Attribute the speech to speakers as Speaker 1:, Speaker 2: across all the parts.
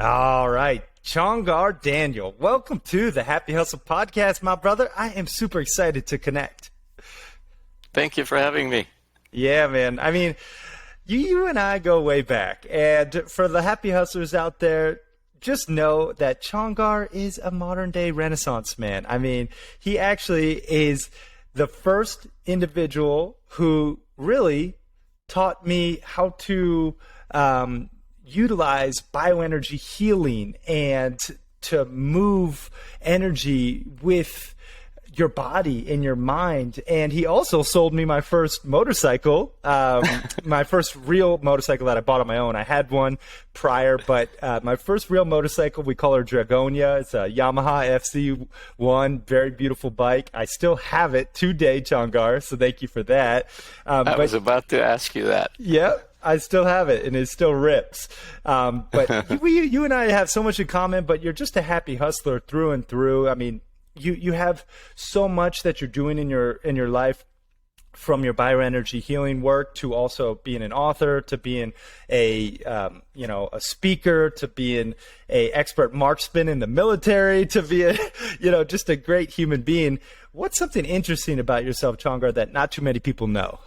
Speaker 1: All right. Csongor Daniel, welcome to the Happy Hustle Podcast, my brother. I am super excited to connect.
Speaker 2: Thank you for having me.
Speaker 1: Yeah, man. I mean, you and I go way back. And for the Happy Hustlers out there, just know that Csongor is a modern day Renaissance man. I mean, he actually is the first individual who really taught me how to utilize bioenergy healing and to move energy with your body and your mind. And he also sold me my first motorcycle, my first real motorcycle that I bought on my own. I had one prior, but my first real motorcycle, we call her Dragonia. It's a Yamaha FC1, very beautiful bike. I still have it today, Csongor, so thank you for that.
Speaker 2: I was about to ask you that.
Speaker 1: Yeah. I still have it, and it still rips. But you and I have so much in common, but you're just a happy hustler through and through. I mean, you have so much that you're doing in your life, from your bioenergy healing work to also being an author, to being a speaker, to being a expert marksman in the military, to be just a great human being. What's something interesting about yourself, Csongor, that not too many people know?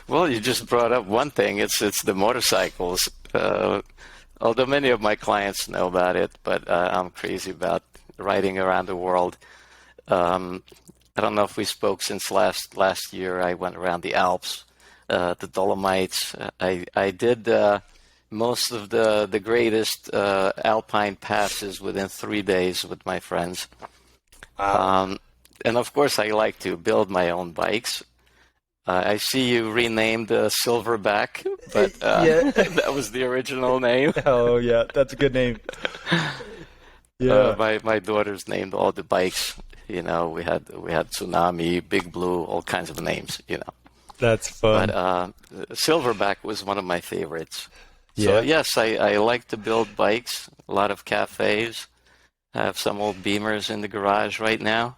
Speaker 2: Well, you just brought up one thing. It's the motorcycles. Although many of my clients know about it, but I'm crazy about riding around the world. I don't know if we spoke since last year. I went around the Alps, the Dolomites. I did most of the greatest alpine passes within 3 days with my friends.
Speaker 1: Wow.
Speaker 2: And of course, I like to build my own bikes. I see you renamed Silverback, but
Speaker 1: yeah.
Speaker 2: That was the original name.
Speaker 1: Oh, yeah, that's a good name. Yeah,
Speaker 2: my daughters named all the bikes. We had Tsunami, Big Blue, all kinds of names.
Speaker 1: That's fun.
Speaker 2: But Silverback was one of my favorites.
Speaker 1: Yeah.
Speaker 2: So yes, I like to build bikes. A lot of cafes. I have some old Beamers in the garage right now.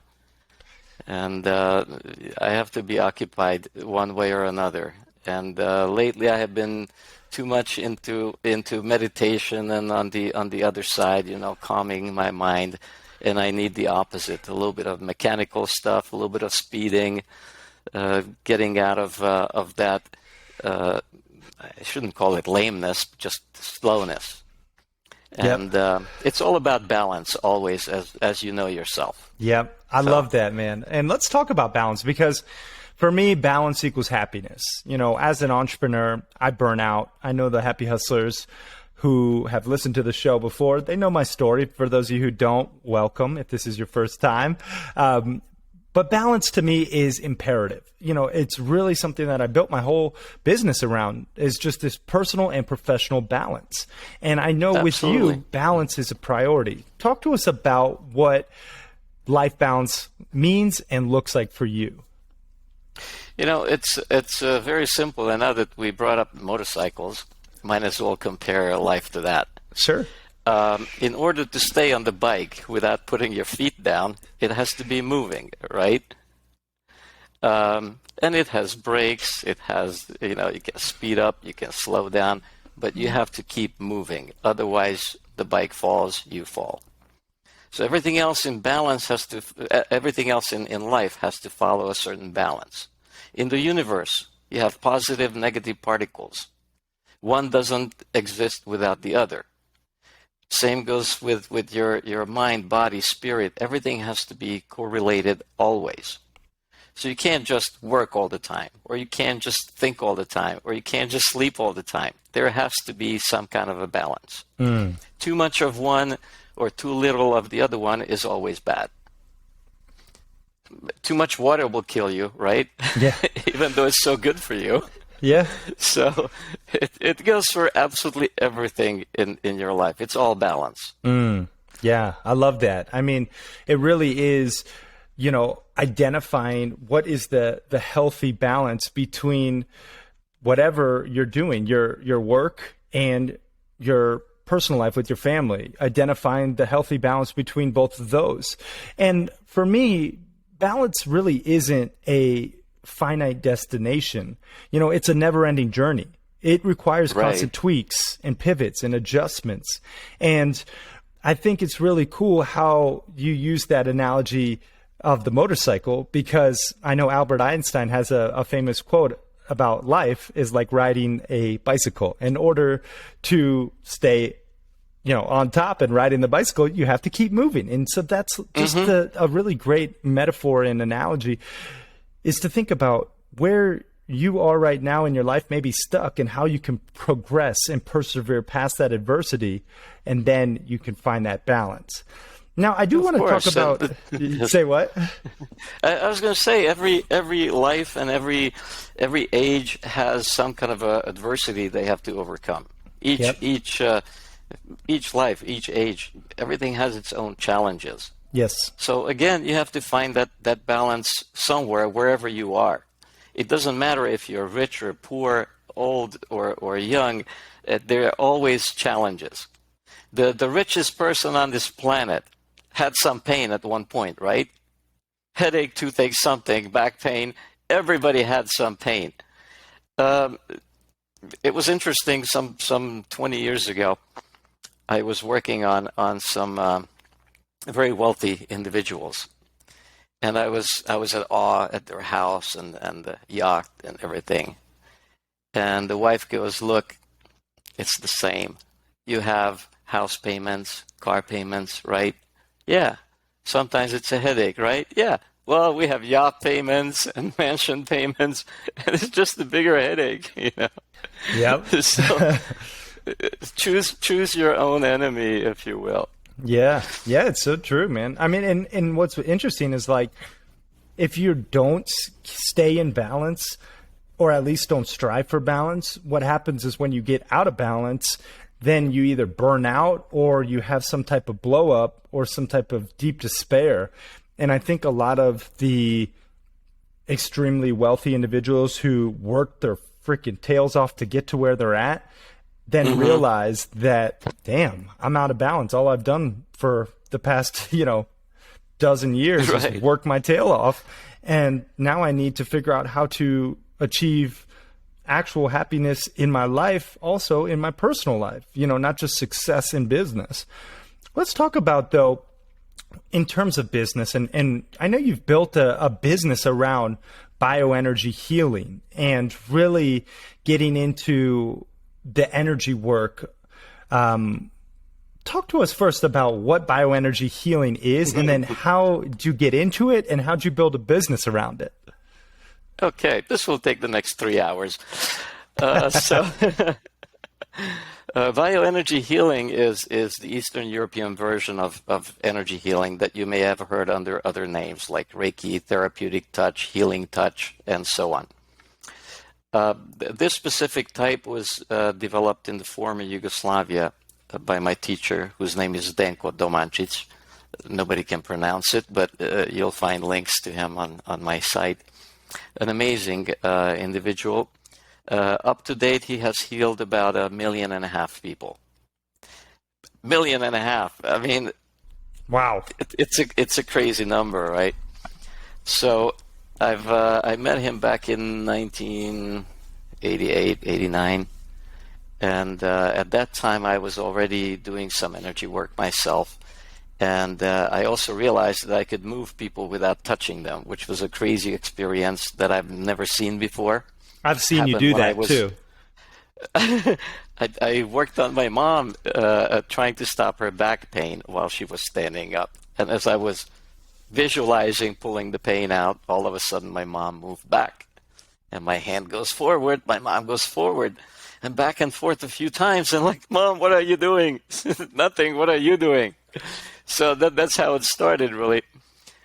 Speaker 2: And I have to be occupied one way or another. And lately, I have been too much into meditation, and on the other side, calming my mind. And I need the opposite: a little bit of mechanical stuff, a little bit of speeding, getting out of that. I shouldn't call it lameness, just slowness. And it's all about balance, always, as you know yourself.
Speaker 1: Yep. I love that, man. And let's talk about balance, because for me, balance equals happiness. As an entrepreneur, I burn out. I know the happy hustlers who have listened to the show before, they know my story. For those of you who don't, welcome if this is your first time. But balance to me is imperative. It's really something that I built my whole business around, is just this personal and professional balance. And I know
Speaker 2: Absolutely.
Speaker 1: With you, balance is a priority. Talk to us about what life balance means and looks like for you.
Speaker 2: It's very simple. And now that we brought up motorcycles, might as well compare life to that.
Speaker 1: Sure.
Speaker 2: In order to stay on the bike without putting your feet down, it has to be moving, right? And it has brakes. It has, you can speed up, you can slow down, but you have to keep moving. Otherwise, the bike falls, you fall. So everything else in life has to follow a certain balance. In the universe, you have positive, negative particles. One doesn't exist without the other. Same goes with your mind, body, spirit. Everything has to be correlated always. So you can't just work all the time, or you can't just think all the time, or you can't just sleep all the time. There has to be some kind of a balance. Too much of one or too little of the other one is always bad. Too much water will kill you, right?
Speaker 1: Yeah.
Speaker 2: Even though it's so good for you.
Speaker 1: Yeah.
Speaker 2: So it goes for absolutely everything in your life. It's all balance.
Speaker 1: Yeah, I love that. I mean, it really is, identifying what is the healthy balance between whatever you're doing, your work and your personal life with your family, identifying the healthy balance between both of those. And for me, balance really isn't a finite destination. It's a never-ending journey. It requires
Speaker 2: Right.
Speaker 1: constant tweaks and pivots and adjustments. And I think it's really cool how you use that analogy of the motorcycle, because I know Albert Einstein has a famous quote about life is like riding a bicycle. In order to stay on top and riding the bicycle, you have to keep moving. And so that's just a really great metaphor and analogy, is to think about where you are right now in your life, maybe stuck, and how you can progress and persevere past that adversity, and then you can find that balance. Now, I do want to talk about. Say what?
Speaker 2: I was going to say every life and every age has some kind of a adversity they have to overcome. Each life, each age, everything has its own challenges.
Speaker 1: Yes.
Speaker 2: So again, you have to find that balance somewhere, wherever you are. It doesn't matter if you're rich or poor, old or young. There are always challenges. The richest person on this planet had some pain at one point, right? Headache, toothache, something, back pain. Everybody had some pain. It was interesting. Some 20 years ago, I was working on some very wealthy individuals, and I was at awe at their house and the yacht and everything. And the wife goes, "Look, it's the same. You have house payments, car payments, right? Yeah. Sometimes it's a headache, right? Yeah. Well, we have yacht payments and mansion payments, and it's just a bigger headache,
Speaker 1: Yep.
Speaker 2: So choose your own enemy, if you will."
Speaker 1: Yeah, it's so true, man. I mean, and what's interesting is, like, if you don't stay in balance, or at least don't strive for balance, what happens is when you get out of balance, then you either burn out or you have some type of blow up or some type of deep despair. And I think a lot of the extremely wealthy individuals who work their freaking tails off to get to where they're at then realize that, damn, I'm out of balance. All I've done for the past, dozen years is work my tail off. And now I need to figure out how to achieve actual happiness in my life, also in my personal life, not just success in business. Let's talk about, though, in terms of business, and I know you've built a business around bioenergy healing and really getting into the energy work. Talk to us first about what bioenergy healing is, and then how did you get into it, and how did you build a business around it?
Speaker 2: Okay, this will take the next 3 hours. Bioenergy healing is the Eastern European version of energy healing that you may have heard under other names like Reiki, therapeutic touch, healing touch, and so on. This specific type was developed in the former Yugoslavia by my teacher, whose name is Zdenko Domancic. Nobody can pronounce it, but you'll find links to him on my site. An amazing individual. Up to date, he has healed about 1.5 million people. 1.5 million. I mean,
Speaker 1: wow,
Speaker 2: it's a crazy number, right? So I met him back in 1988, 89, and at that time I was already doing some energy work myself. And I also realized that I could move people without touching them, which was a crazy experience that I've never seen before.
Speaker 1: I've seen you do that too.
Speaker 2: I worked on my mom trying to stop her back pain while she was standing up. And as I was visualizing pulling the pain out, all of a sudden my mom moved back. And my hand goes forward, my mom goes forward, and back and forth a few times. And like, "Mom, what are you doing?" "Nothing, what are you doing?" So that's how it started, really.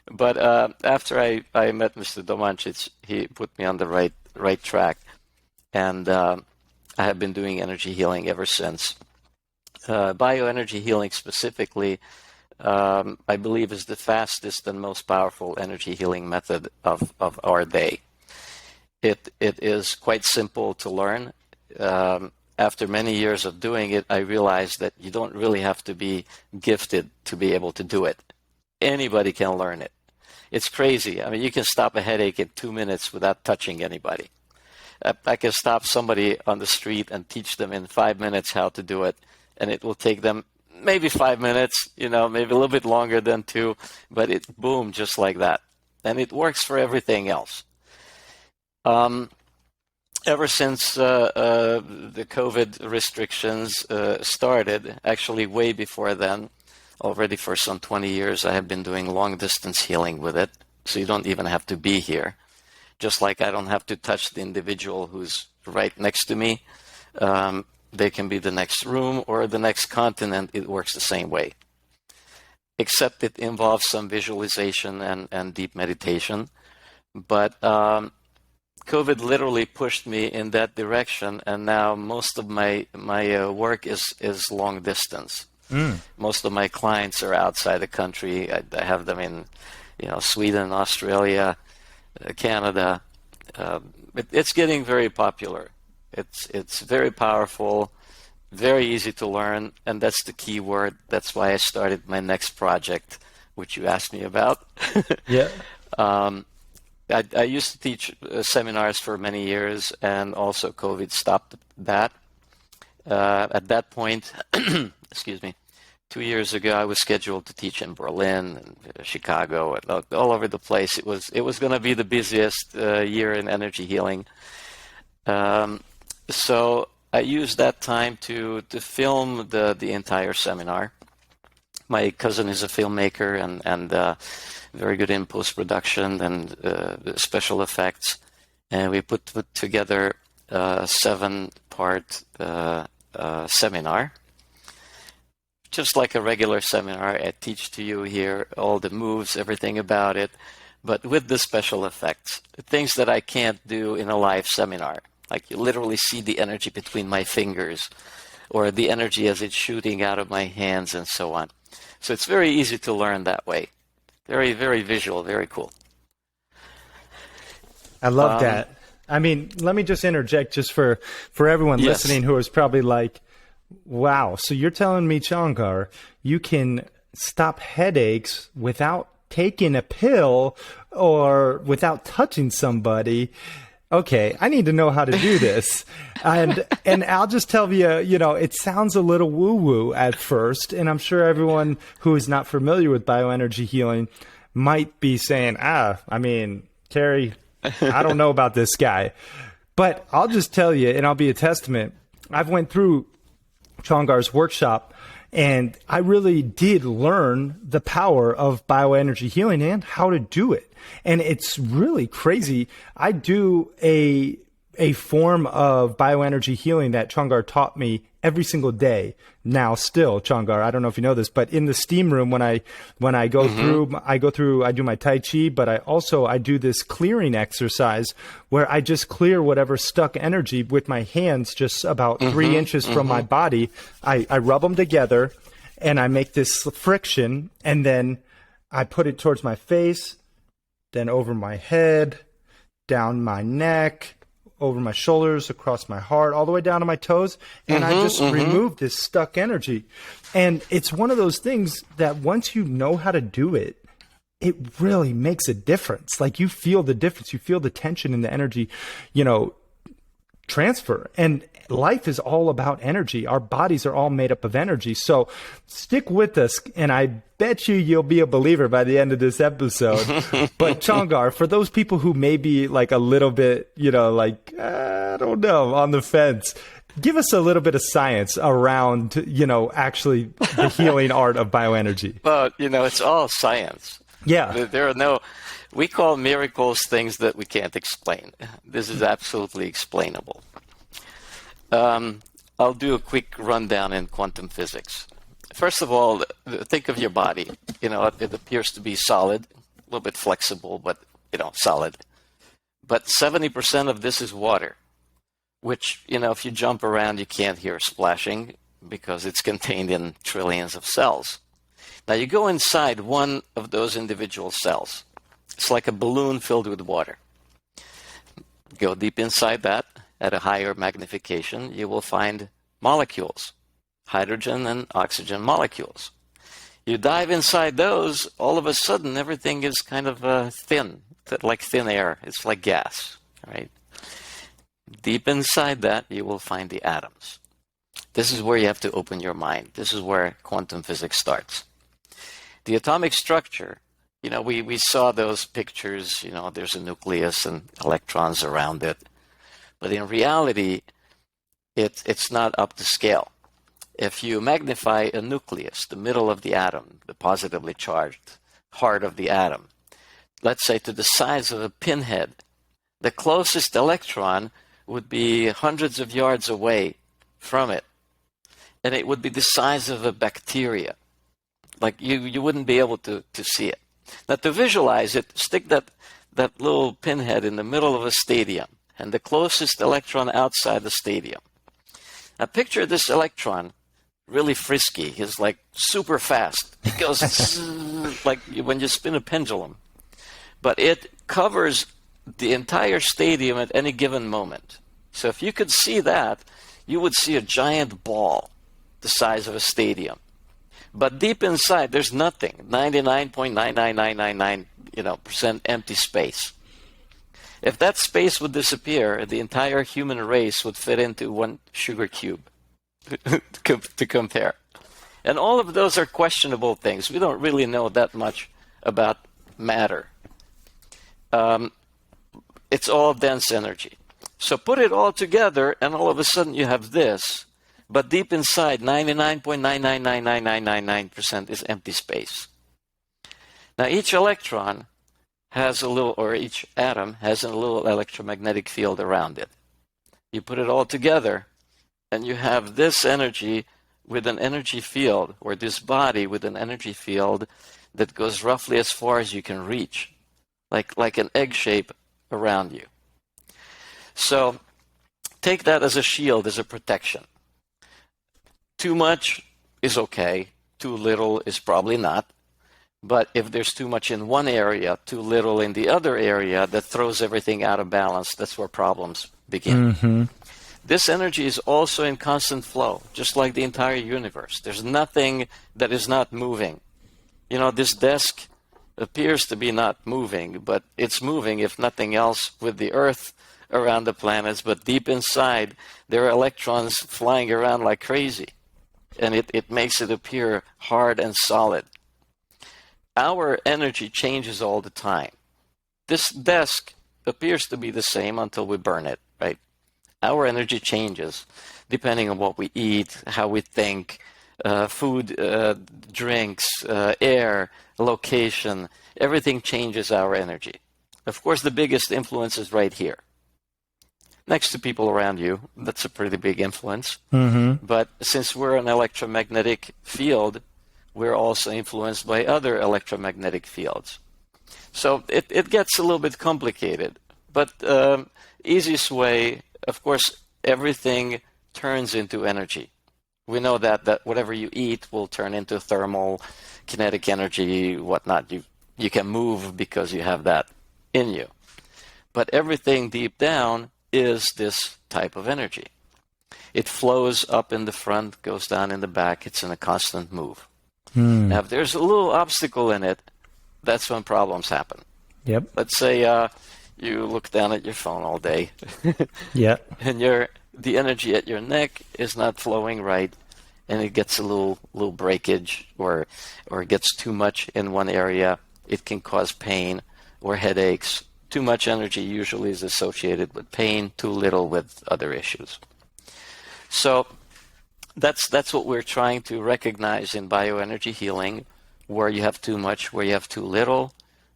Speaker 2: But after I met Mr. Domancic, he put me on the right track. And I have been doing energy healing ever since. Bioenergy healing specifically, I believe, is the fastest and most powerful energy healing method of our day. It is quite simple to learn. After many years of doing it, I realized that you don't really have to be gifted to be able to do it. Anybody can learn it. It's crazy. I mean, you can stop a headache in 2 minutes without touching anybody. I can stop somebody on the street and teach them in 5 minutes how to do it, and it will take them maybe 5 minutes, maybe a little bit longer than 2, but it boom, just like that. And it works for everything else. Ever since the COVID restrictions started, actually way before then, already for some 20 years, I have been doing long distance healing with it. So you don't even have to be here. Just like I don't have to touch the individual who's right next to me. They can be the next room or the next continent. It works the same way. Except it involves some visualization and deep meditation. But COVID literally pushed me in that direction, and now most of my work is long distance. Most of my clients are outside the country. I have them in, Sweden, Australia, Canada. It's getting very popular. It's very powerful, very easy to learn, and that's the key word. That's why I started my next project, which you asked me about.
Speaker 1: Yeah.
Speaker 2: I used to teach seminars for many years, and also COVID stopped that. At that point, excuse me, 2 years ago, I was scheduled to teach in Berlin and Chicago, and all over the place. It was going to be the busiest year in energy healing. So I used that time to film the entire seminar. My cousin is a filmmaker and very good in post-production and special effects. And we put together a 7-part seminar. Just like a regular seminar, I teach to you here all the moves, everything about it, but with the special effects, things that I can't do in a live seminar. Like you literally see the energy between my fingers or the energy as it's shooting out of my hands and so on. So it's very easy to learn that way. Very, very visual, very cool.
Speaker 1: I love that. I mean, let me just interject just for everyone listening who is probably like, wow, so you're telling me, Csongor, you can stop headaches without taking a pill or without touching somebody. Okay, I need to know how to do this. And I'll just tell you, it sounds a little woo-woo at first, and I'm sure everyone who is not familiar with bioenergy healing might be saying, Terry, I don't know about this guy. But I'll just tell you, and I'll be a testament, I've went through Csongor's workshop, and I really did learn the power of bioenergy healing and how to do it. And it's really crazy. I do a form of bioenergy healing that Csongor taught me every single day. Now, still, Csongor, I don't know if you know this, but in the steam room, when I go through, I do my Tai Chi, but I do this clearing exercise where I just clear whatever stuck energy with my hands, just about 3 inches from my body. I rub them together and I make this friction, and then I put it towards my face, then over my head, down my neck, over my shoulders, across my heart, all the way down to my toes, and I just remove this stuck energy. And it's one of those things that once you know how to do it, it really makes a difference. Like you feel the difference. You feel the tension and the energy, transfer. And life is all about energy. Our bodies are all made up of energy. So stick with us, and I bet you'll be a believer by the end of this episode. But Csongor, for those people who may be like a little bit, I don't know, on the fence, give us a little bit of science around, actually the healing art of bioenergy.
Speaker 2: Well, it's all science.
Speaker 1: Yeah.
Speaker 2: There are we call miracles things that we can't explain. This is absolutely explainable. I'll do a quick rundown in quantum physics. First of all, think of your body. It appears to be solid, a little bit flexible, but, solid. But 70% of this is water, which, if you jump around, you can't hear splashing because it's contained in trillions of cells. Now, you go inside one of those individual cells. It's like a balloon filled with water. Go deep inside that. At a higher magnification, you will find molecules, hydrogen and oxygen molecules. You dive inside those, all of a sudden, everything is kind of thin, like thin air. It's like gas, right? Deep inside that, you will find the atoms. This is where you have to open your mind. This is where quantum physics starts. The atomic structure, we saw those pictures, there's a nucleus and electrons around it. But in reality, it's not up to scale. If you magnify a nucleus, the middle of the atom, the positively charged heart of the atom, let's say to the size of a pinhead, the closest electron would be hundreds of yards away from it. And it would be the size of a bacteria. Like you wouldn't be able to see it. Now to visualize it, stick that little pinhead in the middle of a stadium and the closest electron outside the stadium. Now picture this electron really frisky. He's like super fast. It goes like when you spin a pendulum. But it covers the entire stadium at any given moment. So if you could see that, you would see a giant ball the size of a stadium. But deep inside, there's nothing. 99.99999% empty space. If that space would disappear, the entire human race would fit into one sugar cube to compare. And all of those are questionable things. We don't really know that much about matter. It's all dense energy. So put it all together, and all of a sudden you have this. But deep inside, 99.9999999% is empty space. Now each electron has a little, or each atom has a little electromagnetic field around it. You put it all together, and you have this energy with an energy field, or this body with an energy field that goes roughly as far as you can reach, like an egg shape around you. So take that as a shield, as a protection. Too much is okay. Too little is probably not. But if there's too much in one area, too little in the other area, that throws everything out of balance. That's where problems begin. Mm-hmm. This energy is also in constant flow, just like the entire universe. There's nothing that is not moving. This desk appears to be not moving, but it's moving, if nothing else, with the Earth around the planets. But deep inside, there are electrons flying around like crazy. And it makes it appear hard and solid. Our energy changes all the time. This desk appears to be the same until we burn it, right? Our energy changes depending on what we eat, how we think, food, drinks, air, location. Everything changes our energy. Of course, the biggest influence is right here. Next to people around you, that's a pretty big influence. Mm-hmm. But since we're an electromagnetic field, we're also influenced by other electromagnetic fields. So it gets a little bit complicated. But easiest way, of course, everything turns into energy. We know that whatever you eat will turn into thermal, kinetic energy, whatnot. You can move because you have that in you. But everything deep down is this type of energy. It flows up in the front, goes down in the back. It's in a constant move. Now, if there's a little obstacle in it, that's when problems happen.
Speaker 1: Yep.
Speaker 2: Let's say you look down at your phone all day.
Speaker 1: Yeah.
Speaker 2: And the energy at your neck is not flowing right, and it gets a little breakage, or it gets too much in one area. It can cause pain or headaches. Too much energy usually is associated with pain, too little with other issues. So that's what we're trying to recognize in bioenergy healing, where you have too much, where you have too little,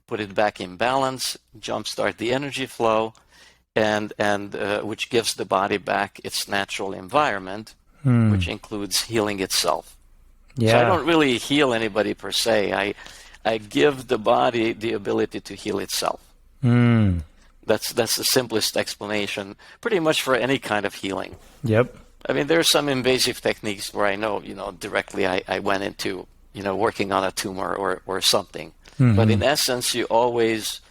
Speaker 2: put it back in balance, jumpstart the energy flow, and which gives the body back its natural environment, which includes healing itself. Yeah. So I don't really heal anybody per se. I give the body the ability to heal itself. That's the simplest explanation, pretty much for any kind of healing.
Speaker 1: Yep.
Speaker 2: I mean, there are some invasive techniques where I know, directly I went into, working on a tumor or something. Mm-hmm. But in essence, you always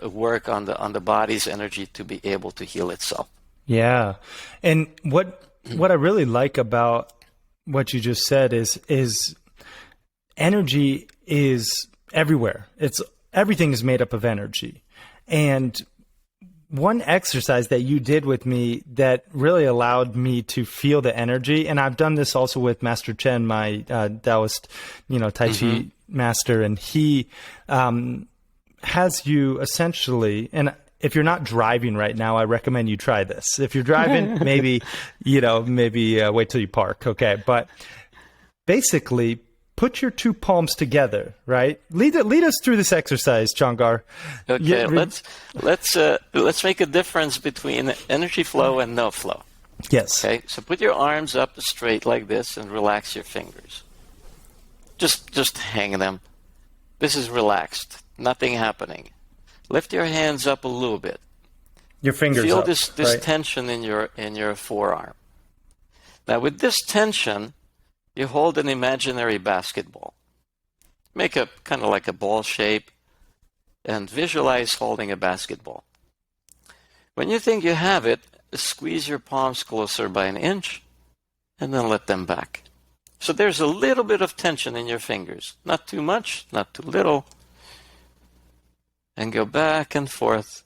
Speaker 2: work on the body's energy to be able to heal itself. Yeah.
Speaker 1: And what I really like about what you just said is energy is everywhere. Everything is made up of energy. And one exercise that you did with me that really allowed me to feel the energy, and I've done this also with Master Chen, my Taoist, Tai Chi master, and he has you essentially, and if you're not driving right now, I recommend you try this. If you're driving, maybe wait till you park, okay? But basically, put your two palms together, right? Lead us through this exercise, Csongor.
Speaker 2: Okay, let's make a difference between energy flow and no flow.
Speaker 1: Yes.
Speaker 2: Okay, so put your arms up straight like this and relax your fingers. Just hang them. This is relaxed, nothing happening. Lift your hands up a little bit.
Speaker 1: Your fingers
Speaker 2: Feel
Speaker 1: up,
Speaker 2: this
Speaker 1: right?
Speaker 2: tension in your forearm. Now with this tension, you hold an imaginary basketball. Make a kind of like a ball shape and visualize holding a basketball. When you think you have it, squeeze your palms closer by an inch and then let them back. So there's a little bit of tension in your fingers. Not too much, not too little. And go back and forth.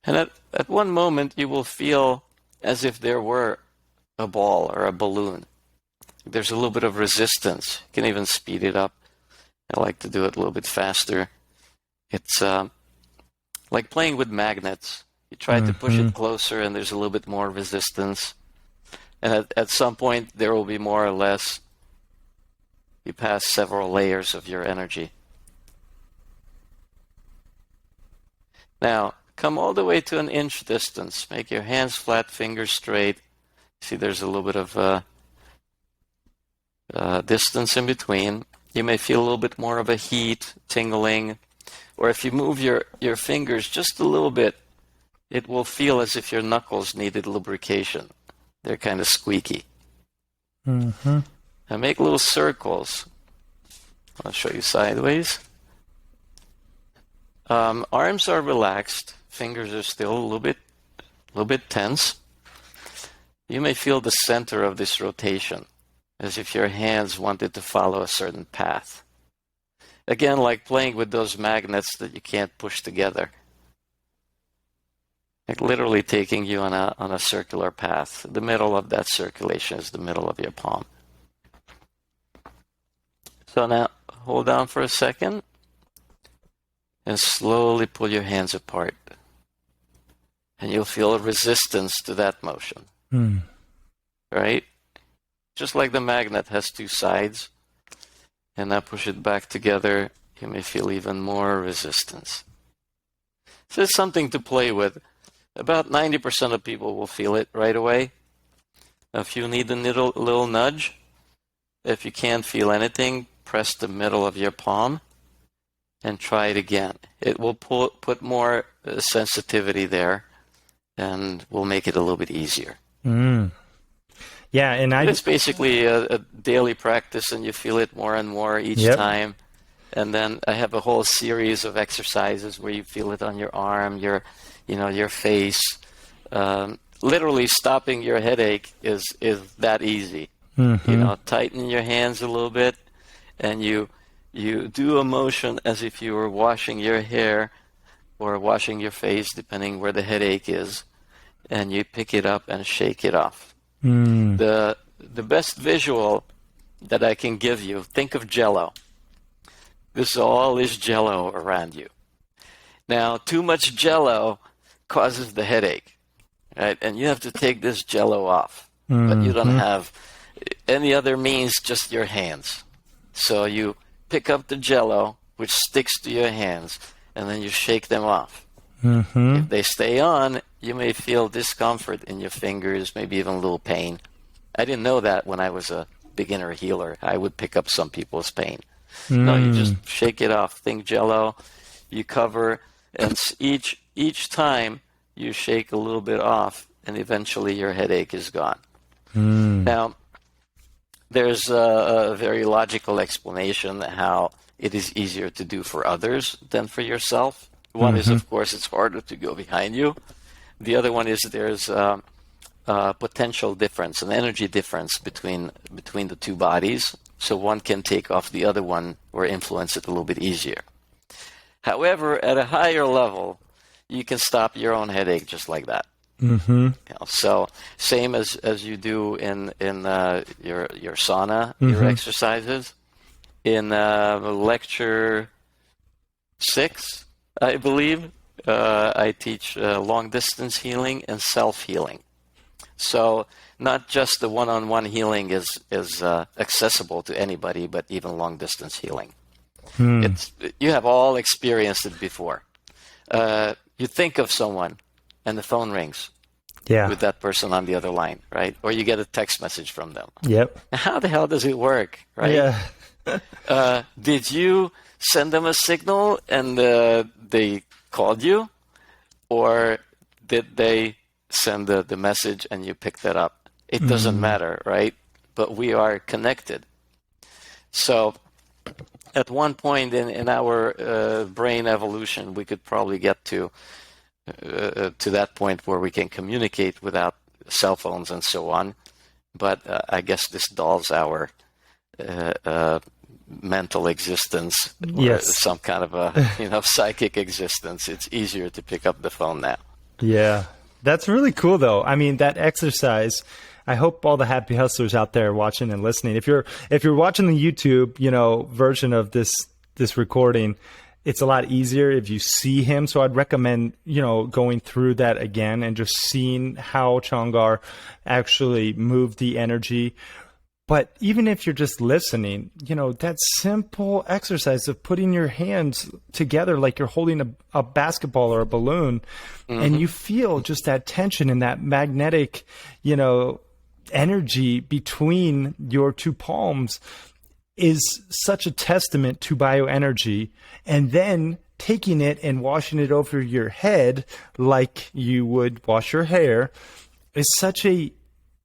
Speaker 2: And at one moment you will feel as if there were a ball or a balloon. There's a little bit of resistance. You can even speed it up. I like to do it a little bit faster. It's like playing with magnets. You try to push it closer and there's a little bit more resistance. And at some point there will be more or less. You pass several layers of your energy. Now, come all the way to an inch distance. Make your hands flat, fingers straight. See, there's a little bit of distance in between. You may feel a little bit more of a heat, tingling. Or if you move your fingers just a little bit, it will feel as if your knuckles needed lubrication. They're kind of squeaky.
Speaker 1: Mm-hmm.
Speaker 2: Now make little circles. I'll show you sideways. Arms are relaxed. Fingers are still a little bit tense. You may feel the center of this rotation, as if your hands wanted to follow a certain path. Again, like playing with those magnets that you can't push together. Like literally taking you on a circular path. The middle of that circulation is the middle of your palm. So now, hold on for a second. And slowly pull your hands apart. And you'll feel a resistance to that motion. Right? Just like the magnet has two sides. And now push it back together. You may feel even more resistance. So it's something to play with. About 90% of people will feel it right away. If you need a little nudge, if you can't feel anything, press the middle of your palm and try it again. It will put more sensitivity there and will make it a little bit easier.
Speaker 1: Yeah, and
Speaker 2: it's basically a daily practice, and you feel it more and more each time. And then I have a whole series of exercises where you feel it on your arm, your face. Literally stopping your headache is that easy. Tighten your hands a little bit, and you do a motion as if you were washing your hair or washing your face, depending where the headache is, and you pick it up and shake it off. The best visual that I can give you, think of Jell-O. This all is Jell-O around you. Now, too much Jell-O causes the headache, right? And you have to take this Jell-O off, but you don't have any other means, just your hands. So you pick up the Jell-O, which sticks to your hands, and then you shake them off. If they stay on, you may feel discomfort in your fingers, maybe even a little pain. I didn't know that when I was a beginner healer. I would pick up some people's pain. No, you just shake it off. Think Jell-O, you cover, and each time you shake a little bit off, and eventually your headache is gone. Now, there's a very logical explanation how it is easier to do for others than for yourself. One is, of course, it's harder to go behind you. The other one is there's a potential difference, an energy difference between the two bodies. So one can take off the other one or influence it a little bit easier. However, at a higher level, you can stop your own headache just like that.
Speaker 1: Mm-hmm.
Speaker 2: You know, so same as you do in your sauna, your exercises. In lecture 6, I believe, I teach long distance healing and self healing. So not just the one-on-one healing is accessible to anybody, but even long distance healing. You have all experienced it before. You think of someone, and the phone rings.
Speaker 1: Yeah.
Speaker 2: With that person on the other line, right? Or you get a text message from them.
Speaker 1: Yep.
Speaker 2: How the hell does it work, right?
Speaker 1: Yeah.
Speaker 2: Did you send them a signal and they called you? Or did they send the message and you picked it up? It doesn't matter, right? But we are connected. So at one point in our brain evolution, we could probably get to that point where we can communicate without cell phones and so on. But I guess this dulls our mental existence, or
Speaker 1: Yes.
Speaker 2: some kind of a psychic existence. It's easier to pick up the phone now.
Speaker 1: Yeah. That's really cool, though. I mean, that exercise, I hope all the happy hustlers out there watching and listening, if you're watching the YouTube, version of this recording, it's a lot easier if you see him. So I'd recommend, going through that again and just seeing how Csongor actually moved the energy. But even if you're just listening, that simple exercise of putting your hands together like you're holding a basketball or a balloon, and you feel just that tension and that magnetic, energy between your two palms is such a testament to bioenergy. And then taking it and washing it over your head like you would wash your hair is such a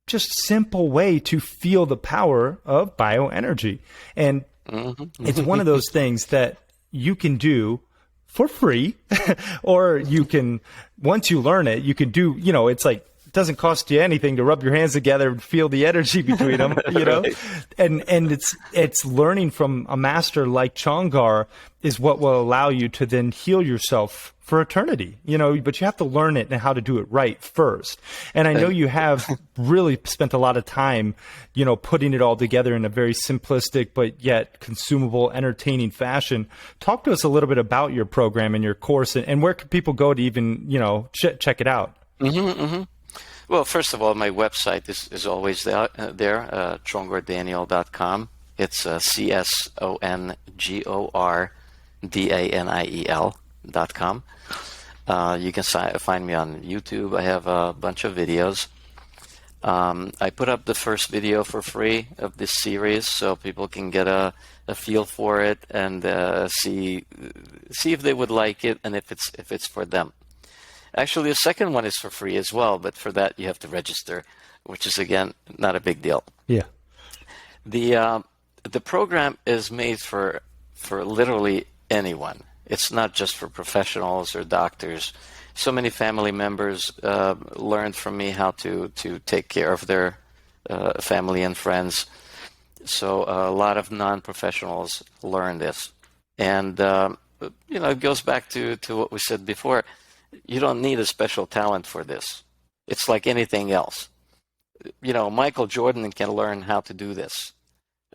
Speaker 1: just simple way to feel the power of bioenergy. And it's one of those things that you can do for free, or you can, once you learn it, you can do, it's like, it doesn't cost you anything to rub your hands together and feel the energy between them,
Speaker 2: Right.
Speaker 1: and it's learning from a master like Csongor is what will allow you to then heal yourself for eternity, but you have to learn it and how to do it right first. And I know you have really spent a lot of time, putting it all together in a very simplistic, but yet consumable, entertaining fashion. Talk to us a little bit about your program and your course, and where can people go to even, check it out?
Speaker 2: Well, first of all, my website is always there, CsongorDaniel.com. It's CsongorDaniel.com. You can find me on YouTube. I have a bunch of videos. I put up the first video for free of this series, so people can get a feel for it and see if they would like it and if it's for them. Actually, the second one is for free as well, but for that you have to register, which is, again, not a big deal.
Speaker 1: Yeah.
Speaker 2: The program is made for literally anyone. It's not just for professionals or doctors. So many family members learned from me how to take care of their family and friends. So a lot of non-professionals learn this. And, it goes back to what we said before. You don't need a special talent for this. It's like anything else. Michael Jordan can learn how to do this.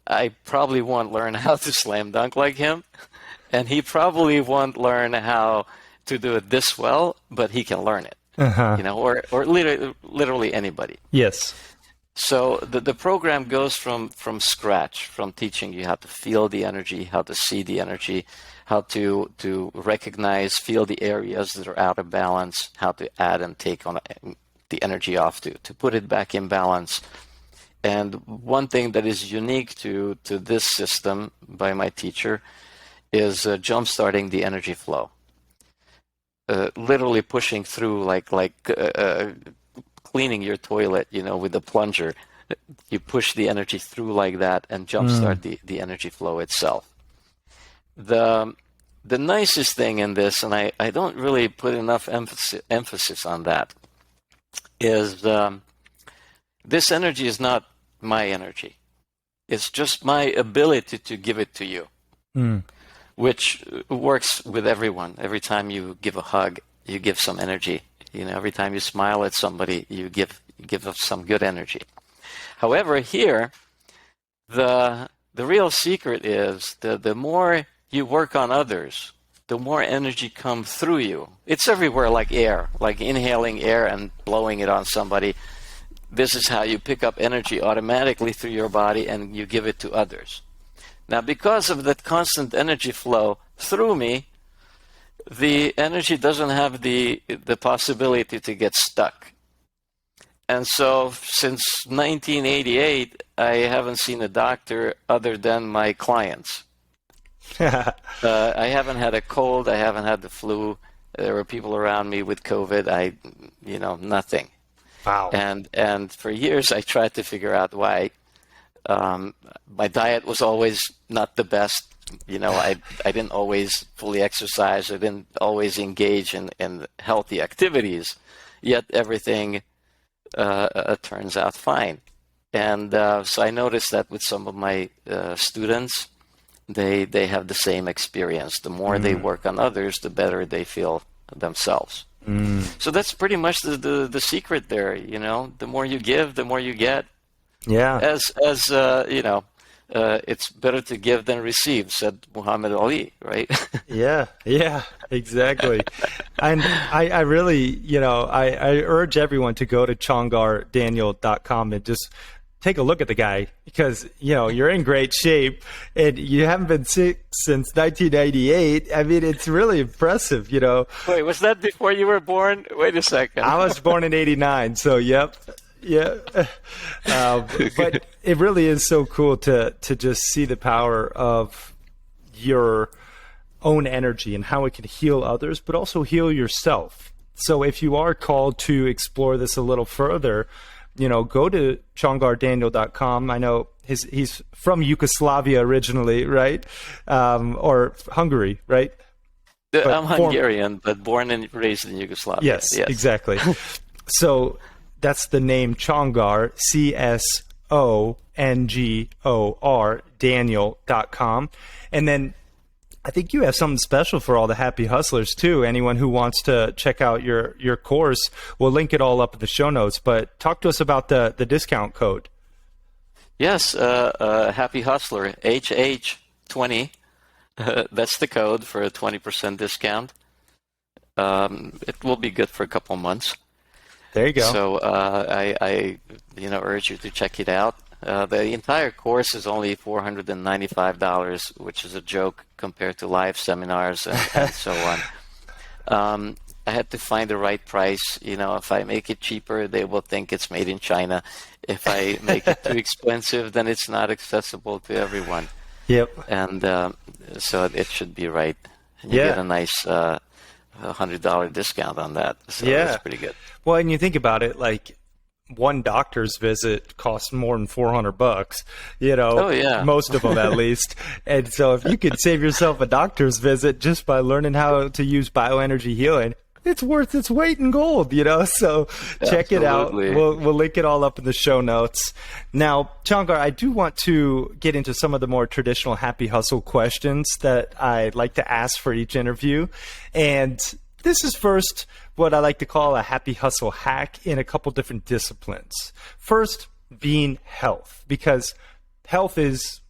Speaker 2: I probably won't learn how to slam dunk like him, and he probably won't learn how to do it this well, but he can learn it. Or literally anybody.
Speaker 1: Yes.
Speaker 2: So the program goes from scratch, from teaching you how to feel the energy, how to see the energy, how to recognize, feel the areas that are out of balance, how to add and take on the energy off to put it back in balance. And one thing that is unique to this system by my teacher is jump-starting the energy flow. Literally pushing through like cleaning your toilet, with the plunger. You push the energy through like that and jumpstart the energy flow itself. The nicest thing in this, and I don't really put enough emphasis on that, is this energy is not my energy. It's just my ability to give it to you, which works with everyone. Every time you give a hug, you give some energy. Every time you smile at somebody, you give us some good energy. However, here, the real secret is the more you work on others, the more energy comes through you. It's everywhere, like air, like inhaling air and blowing it on somebody. This is how you pick up energy automatically through your body and you give it to others. Now, because of that constant energy flow through me, the energy doesn't have the possibility to get stuck. And so since 1988, I haven't seen a doctor other than my clients. I haven't had a cold. I haven't had the flu. There were people around me with COVID. Nothing.
Speaker 1: Wow.
Speaker 2: And for years, I tried to figure out why. My diet was always not the best. I didn't always fully exercise. I didn't always engage in healthy activities. Yet everything turns out fine. And so I noticed that with some of my students, they have the same experience. The more they work on others, the better they feel themselves. So that's pretty much the secret there. The more you give, the more you get.
Speaker 1: Yeah.
Speaker 2: As it's better to give than receive, said Muhammad Ali, right?
Speaker 1: Yeah, exactly. And I really, I urge everyone to go to ChongorDaniel.com and just take a look at the guy, because, you're in great shape and you haven't been sick since 1998. I mean, it's really impressive,
Speaker 2: Wait, was that before you were born? Wait a second.
Speaker 1: I was born in 89, so yep. Yeah. But it really is so cool to just see the power of your own energy and how it can heal others, but also heal yourself. So if you are called to explore this a little further, go to ChongorDaniel.com. I know he's from Yugoslavia originally, right? Or Hungary, right?
Speaker 2: I'm Hungarian, but born and raised in Yugoslavia.
Speaker 1: Yes. Exactly. So that's the name Csongor, Csongor, Daniel.com. And then I think you have something special for all the happy hustlers too. Anyone who wants to check out your course, we'll link it all up in the show notes. But talk to us about the discount code.
Speaker 2: Yes, Happy Hustler, HH20. That's the code for a 20% discount. It will be good for a couple months.
Speaker 1: There you go.
Speaker 2: So I urge you to check it out. The entire course is only $495, which is a joke compared to live seminars and so on. I had to find the right price. If I make it cheaper, they will think it's made in China. If I make it too expensive, then it's not accessible to everyone.
Speaker 1: Yep.
Speaker 2: And so it should be right. You get a nice $100 discount on that. So that's pretty good.
Speaker 1: Well, and you think about it, like one doctor's visit costs more than $400,
Speaker 2: Oh, yeah.
Speaker 1: Most of them at least. And so if you could save yourself a doctor's visit just by learning how to use bioenergy healing, it's worth its weight in gold, So check it out. We'll link it all up in the show notes. Now, Csongor, I do want to get into some of the more traditional happy hustle questions that I like to ask for each interview. And this is first what I like to call a happy hustle hack in a couple different disciplines. First being health, because health is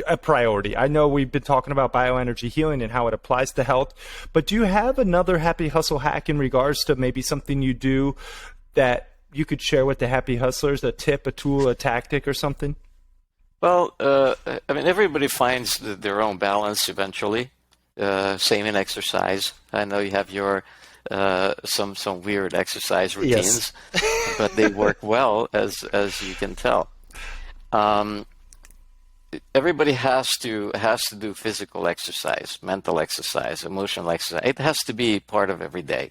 Speaker 1: a priority. I know we've been talking about bioenergy healing and how it applies to health, but do you have another happy hustle hack in regards to maybe something you do that you could share with the happy hustlers, a tip, a tool, a tactic, or something?
Speaker 2: Well, everybody finds their own balance eventually. Same in exercise. I know you have your some weird exercise routines, but they work well, as you can tell. Everybody has to do physical exercise, mental exercise, emotional exercise. It has to be part of every day.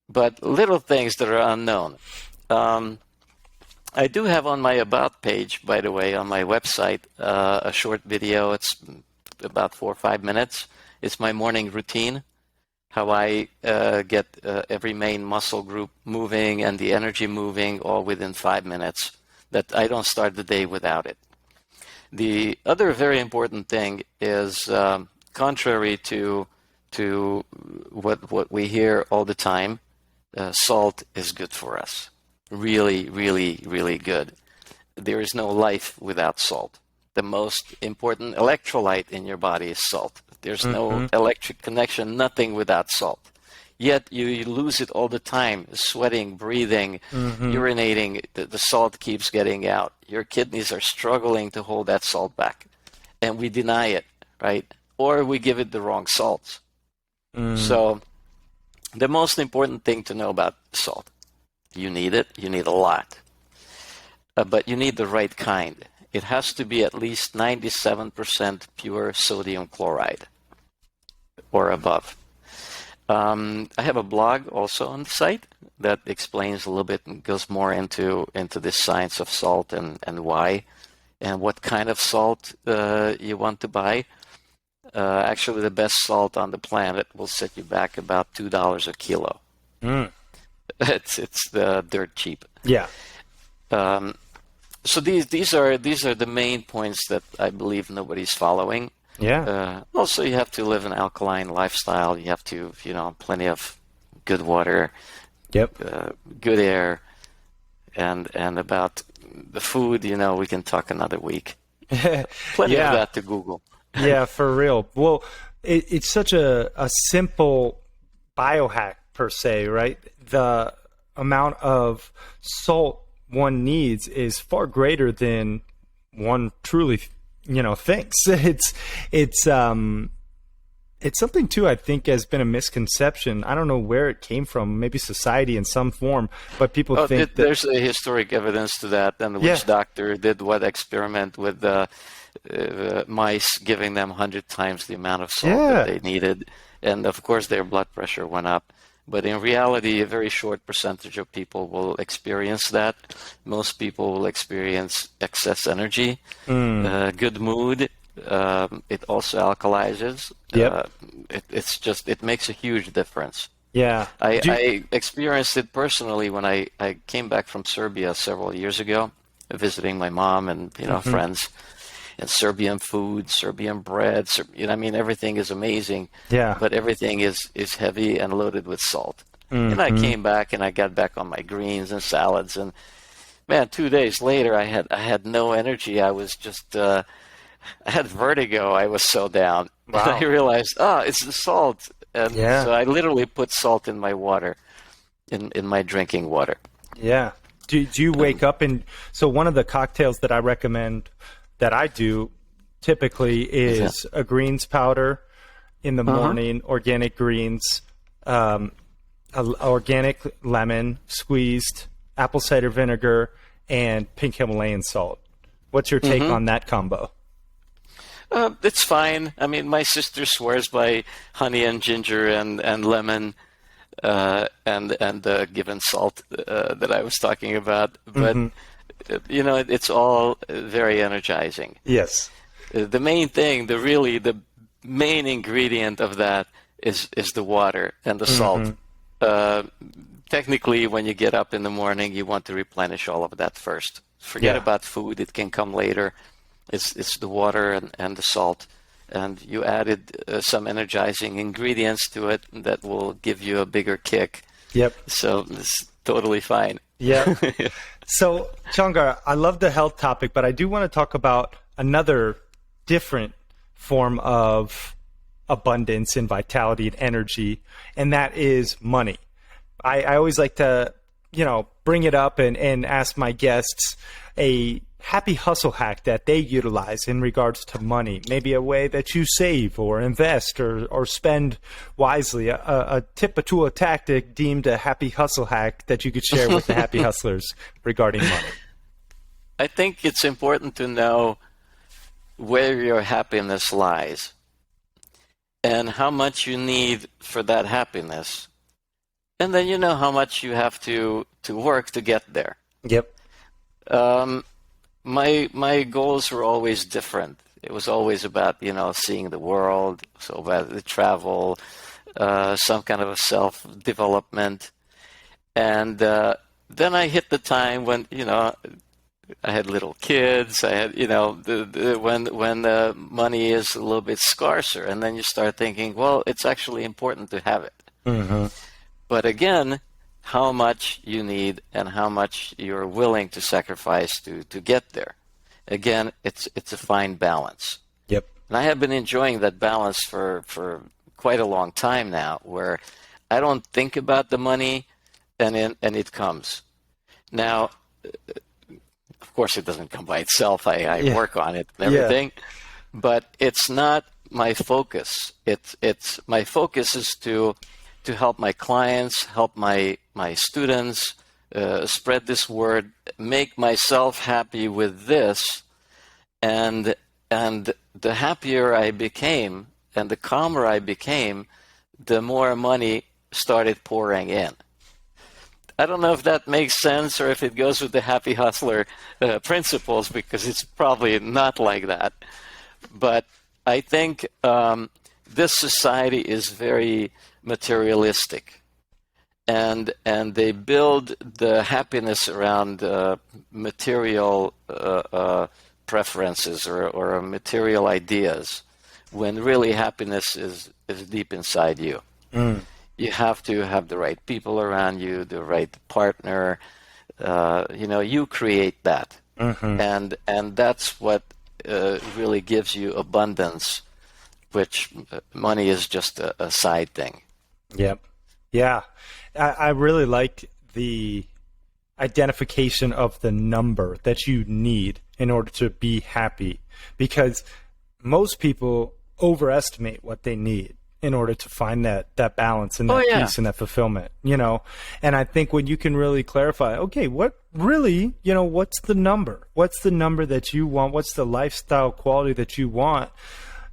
Speaker 2: But little things that are unknown. I do have on my About page, by the way, on my website, a short video. It's about 4 or 5 minutes. It's my morning routine, how I get every main muscle group moving and the energy moving all within 5 minutes, that I don't start the day without it. The other very important thing is, contrary to to what we hear all the time. Salt is good for us. Really, really, really good. There is no life without salt. The most important electrolyte in your body is salt. There's no electric connection, nothing without salt. Yet you lose it all the time, sweating, breathing, urinating. The salt keeps getting out. Your kidneys are struggling to hold that salt back. And we deny it, right? Or we give it the wrong salts. So the most important thing to know about salt, you need it, you need a lot. But you need the right kind. It has to be at least 97% pure sodium chloride or above. I have a blog also on the site that explains a little bit and goes more into this science of salt and why and what kind of salt you want to buy. Actually, the best salt on the planet will set you back about $2 a kilo. It's dirt cheap.
Speaker 1: Yeah.
Speaker 2: So these are the main points that I believe nobody's following.
Speaker 1: Yeah.
Speaker 2: Also, you have to live an alkaline lifestyle. You have to, plenty of good water.
Speaker 1: Yep.
Speaker 2: Good air, and about the food. We can talk another week. Plenty of that to Google.
Speaker 1: Yeah, for real. Well, it's such a simple biohack per se, right? The amount of salt one needs is far greater than one truly, thinks. It's something too, I think, has been a misconception. I don't know where it came from, maybe society in some form, but people think that
Speaker 2: there's a historic evidence to that. And the witch doctor did what experiment with mice, giving them 100 times the amount of salt that they needed. And of course, their blood pressure went up. But in reality, a very short percentage of people will experience that. Most people will experience excess energy, good mood. It also alkalizes.
Speaker 1: Yep.
Speaker 2: It makes a huge difference.
Speaker 1: Yeah.
Speaker 2: I experienced it personally when I came back from Serbia several years ago, visiting my mom and friends. And Serbian food, Serbian bread, everything is amazing.
Speaker 1: Yeah.
Speaker 2: But everything is heavy and loaded with salt. And I came back and I got back on my greens and salads, and man, 2 days later I had no energy. I was just I had vertigo. I was so down.
Speaker 1: Wow.
Speaker 2: And I realized, it's the salt. And so I literally put salt in my water, in my drinking water.
Speaker 1: Yeah. Do you wake up and so one of the cocktails that I recommend that I do typically is a greens powder in the morning, organic greens, organic lemon squeezed, apple cider vinegar, and pink Himalayan salt. What's your take on that combo?
Speaker 2: It's fine. I mean, my sister swears by honey and ginger and lemon and the given salt that I was talking about, but it's all very energizing.
Speaker 1: Yes.
Speaker 2: The main thing, the main ingredient of that is the water and the salt. Technically, when you get up in the morning, you want to replenish all of that first. Forget about food; it can come later. It's the water and the salt, and you added some energizing ingredients to it that will give you a bigger kick.
Speaker 1: Yep.
Speaker 2: So it's totally fine.
Speaker 1: Yeah. So, Csongor, I love the health topic, but I do want to talk about another different form of abundance and vitality and energy, and that is money. I always like to, bring it up and ask my guests a happy hustle hack that they utilize in regards to money, maybe a way that you save or invest or spend wisely, a tip, a tool, a tactic deemed a happy hustle hack that you could share with the happy hustlers regarding money.
Speaker 2: I think it's important to know where your happiness lies and how much you need for that happiness. And then you know how much you have to work to get there.
Speaker 1: Yep.
Speaker 2: My goals were always different. It was always about, seeing the world, so about the travel, some kind of a self-development. And then I hit the time when, I had little kids. I had, when the money is a little bit scarcer, and then you start thinking, well, it's actually important to have it.
Speaker 1: Mm-hmm.
Speaker 2: But again, how much you need and how much you're willing to sacrifice to get there. Again, it's a fine balance.
Speaker 1: Yep.
Speaker 2: And I have been enjoying that balance for quite a long time now, where I don't think about the money, and it comes. Now, of course, it doesn't come by itself. I work on it and everything, but it's not my focus. It's my focus is to help my clients, help my students, spread this word, make myself happy with this, and the happier I became and the calmer I became, the more money started pouring in. I don't know if that makes sense or if it goes with the happy hustler principles, because it's probably not like that. But I think this society is very materialistic, and they build the happiness around material preferences or material ideas, when really happiness is deep inside you. You have to have the right people around you, the right partner. You create that, and that's what really gives you abundance, which money is just a side thing.
Speaker 1: Yep. Yeah. I really like the identification of the number that you need in order to be happy, because most people overestimate what they need in order to find that balance and that peace and that fulfillment, and I think when you can really clarify, okay, what really, what's the number? What's the number that you want? What's the lifestyle quality that you want?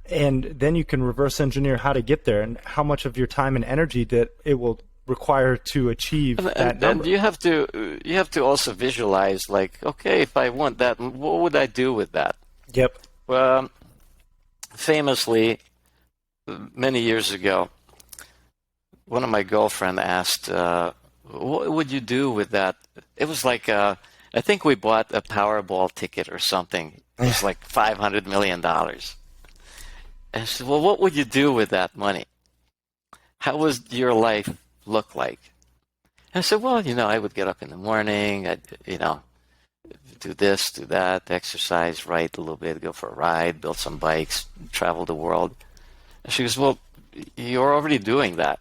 Speaker 1: And then you can reverse engineer how to get there and how much of your time and energy that it will require to achieve that number.
Speaker 2: And you have to also visualize, like, okay, if I want that, what would I do with that?
Speaker 1: Yep.
Speaker 2: Well, famously, many years ago, one of my girlfriend asked, what would you do with that? It was like, I think we bought a Powerball ticket or something. It was like $500 million. And she said, well, what would you do with that money? How would your life look like? And I said, well, I would get up in the morning, I'd, do this, do that, exercise, write a little bit, go for a ride, build some bikes, travel the world. And she goes, well, you're already doing that.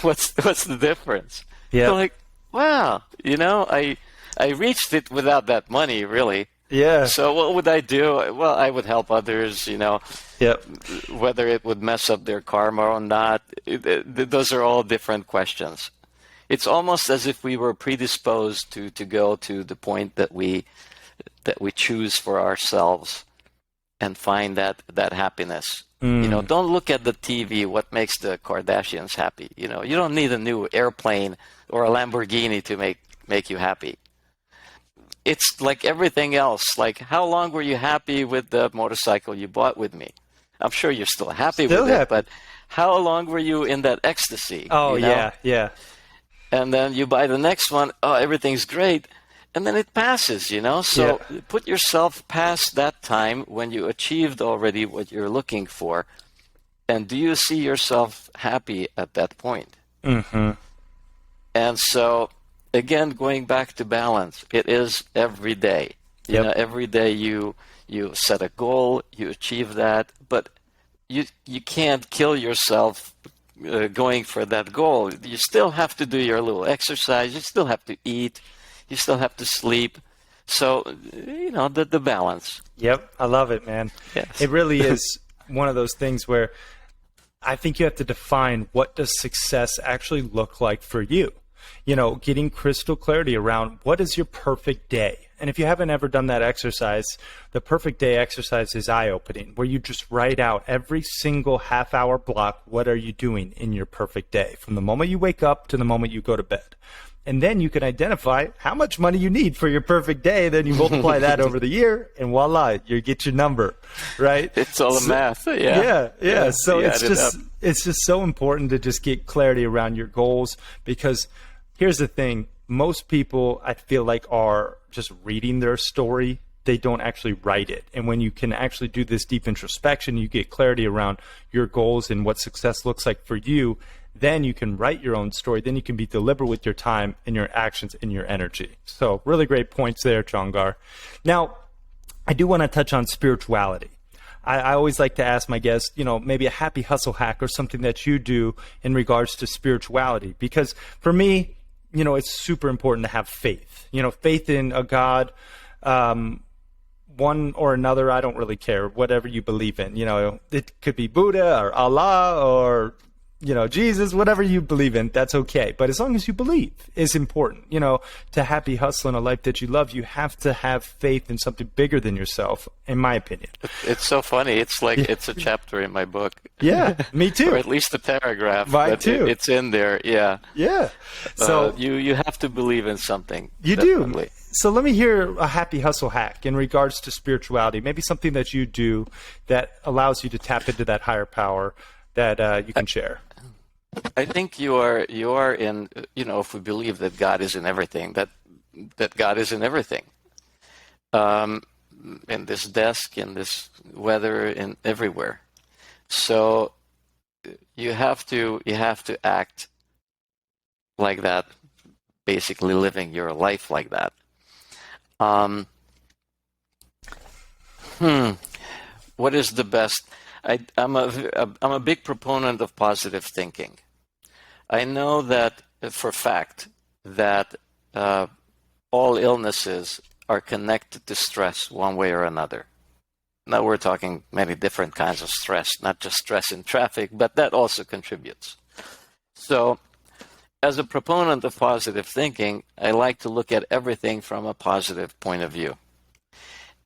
Speaker 2: What's the difference?
Speaker 1: Yeah.
Speaker 2: So like, wow, I reached it without that money, really.
Speaker 1: Yeah.
Speaker 2: So what would I do? Well, I would help others,
Speaker 1: Yep.
Speaker 2: Whether it would mess up their karma or not. Those are all different questions. It's almost as if we were predisposed to go to the point that we choose for ourselves and find that happiness. Don't look at the TV, what makes the Kardashians happy. You don't need a new airplane or a Lamborghini to make you happy. It's like everything else. Like, how long were you happy with the motorcycle you bought with me? I'm sure you're still happy with it, but how long were you in that ecstasy?
Speaker 1: Oh, yeah.
Speaker 2: And then you buy the next one, everything's great, and then it passes, So put yourself past that time when you achieved already what you're looking for, and do you see yourself happy at that point?
Speaker 1: Mm-hmm.
Speaker 2: And so, again, going back to balance, it is every day. Every day you set a goal, you achieve that, but you can't kill yourself going for that goal. You still have to do your little exercise. You still have to eat. You still have to sleep. So, the balance.
Speaker 1: Yep. I love it, man.
Speaker 2: Yes.
Speaker 1: It really is one of those things where I think you have to define, what does success actually look like for you? Getting crystal clarity around what is your perfect day. And if you haven't ever done that exercise, the perfect day exercise is eye-opening, where you just write out every single half-hour block, what are you doing in your perfect day, from the moment you wake up to the moment you go to bed. And then you can identify how much money you need for your perfect day. Then you multiply that over the year, and voila, you get your number, right?
Speaker 2: It's all the math.
Speaker 1: Yeah. So it's just so important to just get clarity around your goals, because here's the thing. most people, I feel like, are just reading their story. They don't actually write it. And when you can actually do this deep introspection, you get clarity around your goals and what success looks like for you, then you can write your own story. Then you can be deliberate with your time and your actions and your energy. So really great points there, Csongor. Now, I do want to touch on spirituality. I always like to ask my guests, maybe a happy hustle hack or something that you do in regards to spirituality. Because for me, it's super important to have faith. Faith in a God, one or another, I don't really care, whatever you believe in. It could be Buddha or Allah or Jesus, whatever you believe in, that's okay. But as long as you believe is important. To happy hustle in a life that you love, you have to have faith in something bigger than yourself, in my opinion.
Speaker 2: It's so funny. It's like it's a chapter in my book.
Speaker 1: Yeah, me too.
Speaker 2: Or at least a paragraph.
Speaker 1: Mine too.
Speaker 2: It's in there, yeah.
Speaker 1: Yeah. So
Speaker 2: you have to believe in something.
Speaker 1: You
Speaker 2: definitely.
Speaker 1: do. So let me hear a happy hustle hack in regards to spirituality. Maybe something that you do that allows you to tap into that higher power that you can share.
Speaker 2: I think you are in, if we believe that God is in everything, that God is in everything. In this desk, in this weather, in everywhere. So you have to act like that, basically living your life like that. What is the best? I'm a big proponent of positive thinking. I know that for a fact that all illnesses are connected to stress one way or another. Now we're talking many different kinds of stress, not just stress in traffic, but that also contributes. So as a proponent of positive thinking, I like to look at everything from a positive point of view.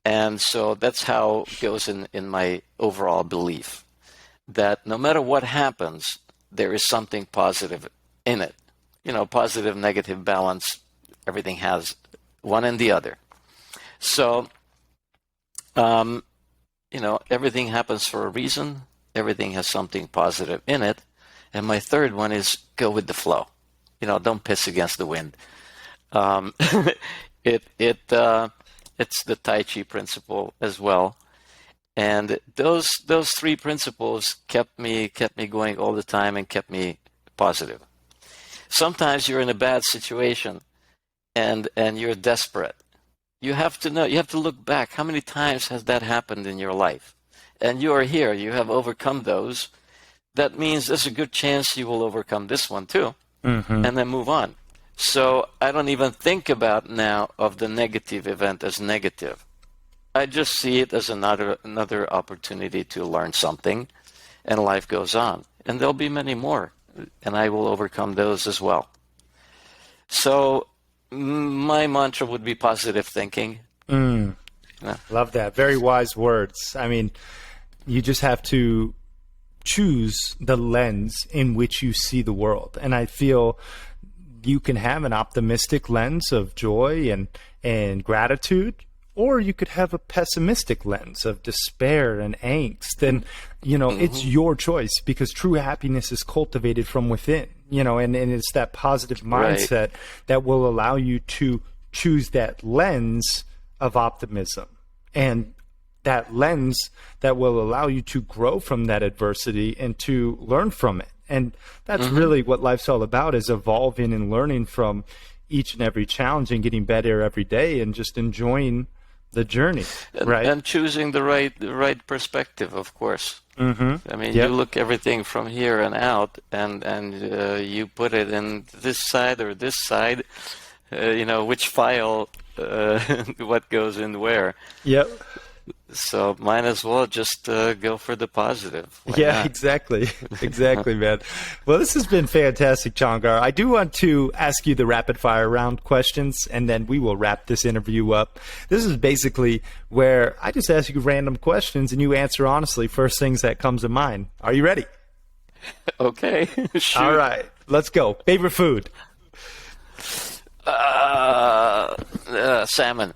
Speaker 2: And so that's how it goes in my overall belief, that no matter what happens, there is something positive in it. Positive, negative balance, everything has one and the other. So, everything happens for a reason. Everything has something positive in it. And my third one is go with the flow. Don't piss against the wind. It's the Tai Chi principle as well. And those three principles kept me going all the time and kept me positive. Sometimes you're in a bad situation and you're desperate. You have to look back. How many times has that happened in your life? And you are here. You have overcome those. That means there's a good chance you will overcome this one too, and then move on. So I don't even think about now of the negative event as negative. I just see it as another opportunity to learn something, and life goes on. And there'll be many more, and I will overcome those as well. So my mantra would be positive thinking. Yeah.
Speaker 1: Love that. Very wise words. I mean, you just have to choose the lens in which you see the world. And I feel you can have an optimistic lens of joy and gratitude, or you could have a pessimistic lens of despair and angst. And, it's your choice, because true happiness is cultivated from within, and it's that positive mindset that will allow you to choose that lens of optimism, and that lens that will allow you to grow from that adversity and to learn from it. And that's really what life's all about, is evolving and learning from each and every challenge and getting better every day and just enjoying the journey, right?
Speaker 2: And choosing the right perspective, of course. I mean, you look everything from here and out, and you put it in this side or this side, which file, what goes in where. Yep. So might as well just go for the positive. Why not?
Speaker 1: Exactly, man. Well, this has been fantastic, Csongor. I do want to ask you the rapid fire round questions, and then we will wrap this interview up. This is basically where I just ask you random questions, and you answer honestly, first things that comes to mind. Are you ready?
Speaker 2: Okay. Shoot.
Speaker 1: All right, let's go. Favorite food?
Speaker 2: Salmon.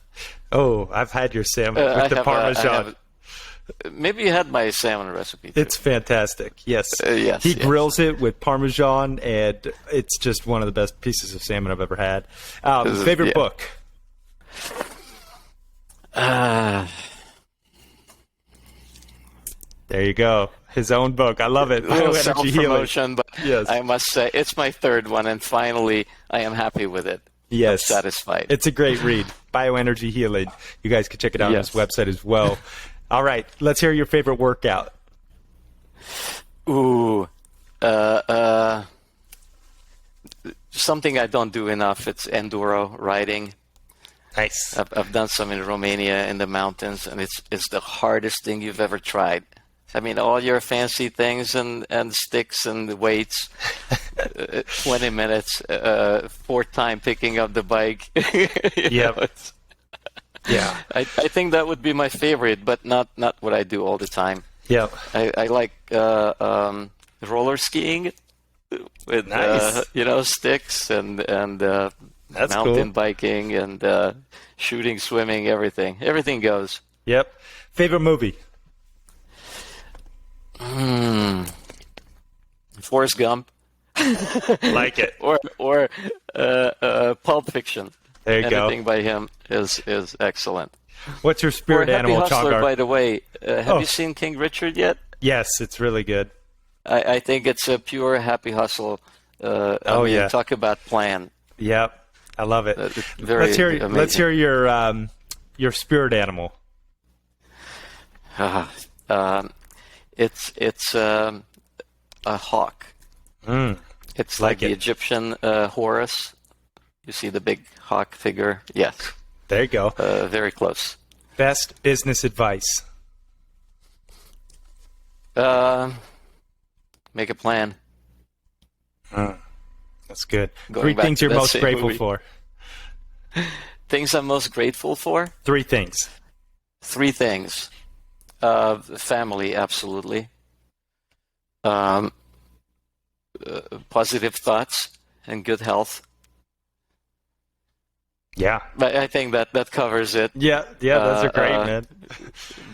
Speaker 1: Oh, I've had your salmon with the Parmesan.
Speaker 2: Maybe you had my salmon recipe too.
Speaker 1: It's fantastic. Yes.
Speaker 2: Yes.
Speaker 1: He grills it with Parmesan, and it's just one of the best pieces of salmon I've ever had. Favorite book? There you go. His own book. I love it.
Speaker 2: Bioenergy Healing. But
Speaker 1: yes.
Speaker 2: I must say, it's my third one, and finally, I am happy with it.
Speaker 1: Yes.
Speaker 2: I'm satisfied.
Speaker 1: It's a great read. Bioenergy Healing. You guys can check it out on his website as well. All right. Let's hear your favorite workout.
Speaker 2: Ooh. Something I don't do enough. It's enduro riding.
Speaker 1: Nice.
Speaker 2: I've done some in Romania in the mountains, and it's the hardest thing you've ever tried. I mean, all your fancy things and sticks and weights, 20 minutes, fourth time picking up the bike.
Speaker 1: Yeah. Yeah.
Speaker 2: I think that would be my favorite, but not what I do all the time.
Speaker 1: Yeah.
Speaker 2: I like roller skiing with
Speaker 1: nice.
Speaker 2: Sticks and
Speaker 1: That's
Speaker 2: mountain
Speaker 1: cool.
Speaker 2: biking and shooting, swimming, everything. Everything goes.
Speaker 1: Yep. Favorite movie?
Speaker 2: Forrest Gump.
Speaker 1: Like it.
Speaker 2: Or Pulp Fiction.
Speaker 1: There you go.
Speaker 2: Anything by him is excellent.
Speaker 1: What's your spirit animal,
Speaker 2: Happy Hustler,
Speaker 1: Csongor?
Speaker 2: by the way. Have you seen King Richard yet?
Speaker 1: Yes, it's really good.
Speaker 2: I think it's a pure Happy Hustle. Talk about plan.
Speaker 1: Yep. I love it.
Speaker 2: Very amazing.
Speaker 1: Let's hear your spirit animal.
Speaker 2: It's a hawk. It's like the Egyptian Horus. You see the big hawk figure? Yes.
Speaker 1: There you go.
Speaker 2: Very close.
Speaker 1: Best business advice?
Speaker 2: Make a plan.
Speaker 1: That's good.
Speaker 2: Going
Speaker 1: 3 things you're most grateful for.
Speaker 2: Things I'm most grateful for?
Speaker 1: 3 things.
Speaker 2: 3 things. Family, absolutely. Positive thoughts and good health.
Speaker 1: Yeah.
Speaker 2: But I think that covers it.
Speaker 1: Yeah, those are great, man.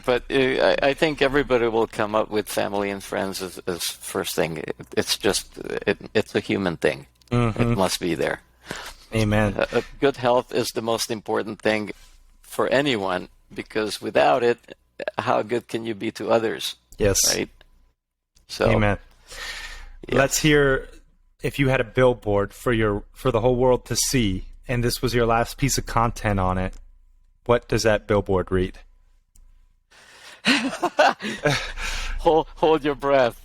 Speaker 2: But I think everybody will come up with family and friends as first thing. It's just, it's a human thing. Mm-hmm. It must be there.
Speaker 1: Amen.
Speaker 2: Good health is the most important thing for anyone, because without it, how good can you be to others?
Speaker 1: Yes.
Speaker 2: Right? So,
Speaker 1: amen. Yes. Let's hear, if you had a billboard for the whole world to see, and this was your last piece of content on it, what does that billboard read?
Speaker 2: Hold your breath.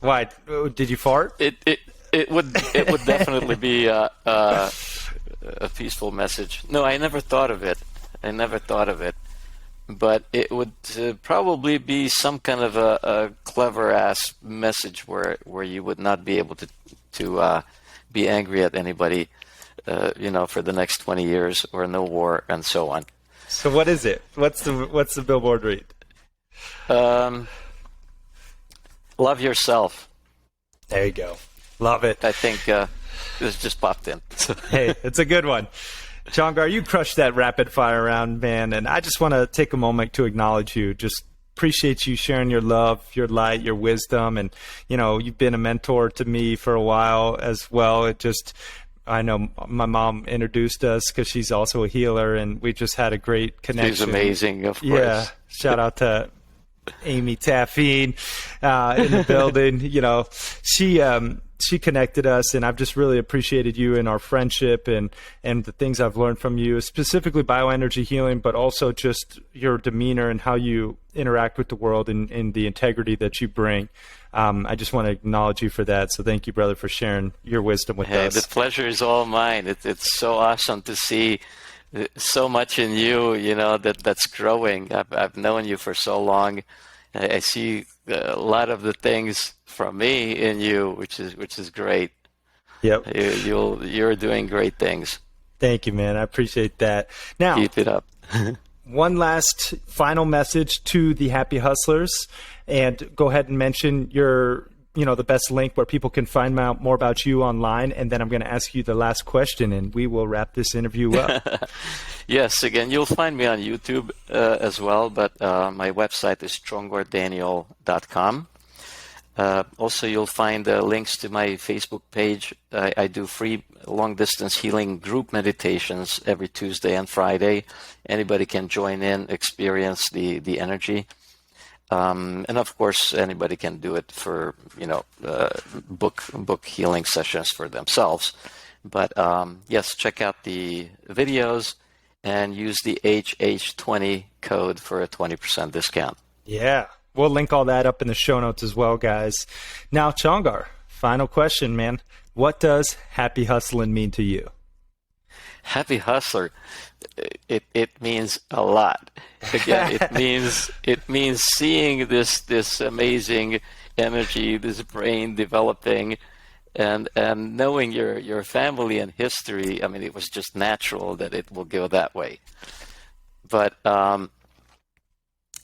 Speaker 1: Why? Did you fart?
Speaker 2: It would definitely be a peaceful message. No, I never thought of it. But it would probably be some kind of a clever ass message where you would not be able to be angry at anybody, for the next 20 years, or no war and so on.
Speaker 1: So what is it? What's the billboard read?
Speaker 2: Love yourself.
Speaker 1: There you go. Love it.
Speaker 2: I think this just popped in.
Speaker 1: Hey, it's a good one. Csongor, you crushed that rapid fire round, man, and I just want to take a moment to acknowledge you. Just appreciate you sharing your love, your light, your wisdom, and you've been a mentor to me for a while as well. I know my mom introduced us because she's also a healer, and we just had a great connection.
Speaker 2: She's amazing, of course.
Speaker 1: Yeah, shout out to Amy Taffine in the building. She connected us, and I've just really appreciated you and our friendship and the things I've learned from you, specifically bioenergy healing, but also just your demeanor and how you interact with the world and the integrity that you bring. I just want to acknowledge you for that. So thank you, brother, for sharing your wisdom with us.
Speaker 2: The pleasure is all mine. It's so awesome to see so much in you, that's growing. I've known you for so long. I see a lot of the things from me in you, which is great.
Speaker 1: Yep.
Speaker 2: You're doing great things.
Speaker 1: Thank you, man. I appreciate that. Now,
Speaker 2: keep it up.
Speaker 1: One last final message to the Happy Hustlers, and go ahead and mention the best link where people can find out more about you online, and then I'm going to ask you the last question, and we will wrap this interview up.
Speaker 2: Yes, again, you'll find me on YouTube as well, but my website is csongordaniel.com. Also, you'll find links to my Facebook page. I do free long-distance healing group meditations every Tuesday and Friday. Anybody can join in, experience the energy. And of course, anybody can do it for, book healing sessions for themselves. But yes, check out the videos and use the HH20 code for a 20% discount.
Speaker 1: Yeah. We'll link all that up in the show notes as well, guys. Now, Csongor, final question, man. What does happy hustling mean to you?
Speaker 2: Happy hustler, it means a lot. Again, it means seeing this amazing energy, this brain developing, and knowing your family and history. I mean, it was just natural that it will go that way. But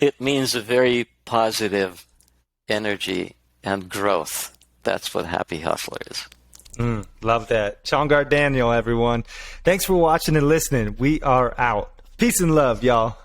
Speaker 2: it means a very positive energy and growth. That's what happy hustler is.
Speaker 1: Love that. Csongor Daniel, everyone. Thanks for watching and listening. We are out. Peace and love, y'all.